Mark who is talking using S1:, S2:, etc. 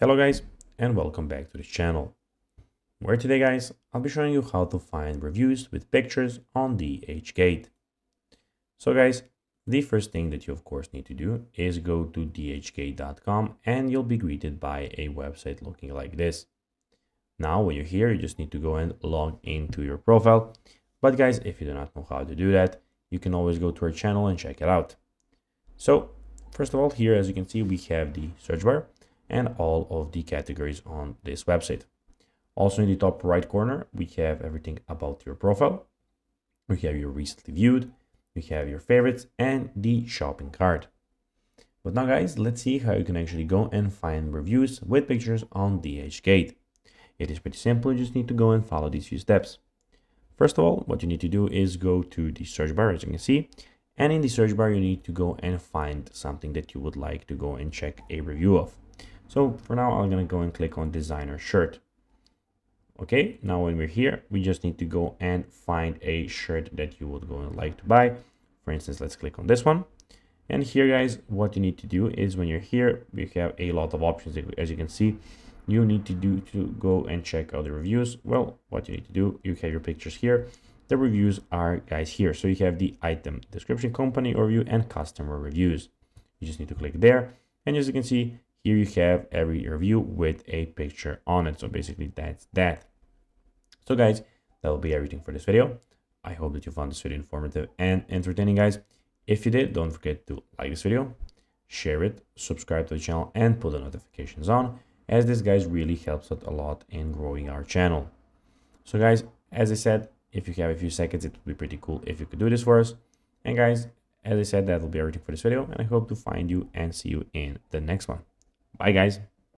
S1: Hello guys, and welcome back to this channel, where today guys, I'll be showing you how to find reviews with pictures on DHgate. So guys, the first thing that you of course need to do is go to dhgate.com and you'll be greeted by a website looking like this. Now when you're here, you just need to go and log into your profile. But guys, if you do not know how to do that, you can always go to our channel and check it out. So first of all, here as you can see, we have the search bar and all of the categories on this website. Also in the top right corner, we have everything about your profile. We have your recently viewed, we have your favorites and the shopping cart. But now guys, let's see how you can actually go and find reviews with pictures on DHgate. It is pretty simple, you just need to go and follow these few steps. First of all, what you need to do is go to the search bar, as you can see, and in the search bar, you need to go and find something that you would like to go and check a review of. So for now, I'm going to go and click on designer shirt. Okay, now when we're here, we just need to go and find a shirt that you would go and like to buy. For instance, let's click on this one. And here guys, what you need to do is when you're here, we have a lot of options. As you can see, you need to do to go and check out the reviews. Well, what you need to do, you have your pictures here. The reviews are guys here. So you have the item description, company overview, and customer reviews. You just need to click there. And as you can see, here you have every review with a picture on it. So basically that's that. So guys, that will be everything for this video. I hope that you found this video informative and entertaining guys. If you did, don't forget to like this video, share it, subscribe to the channel, and put the notifications on, as this guys really helps out a lot in growing our channel. So guys, as I said, if you have a few seconds, it would be pretty cool if you could do this for us. And guys, as I said, that will be everything for this video, and I hope to find you and see you in the next one. Bye guys.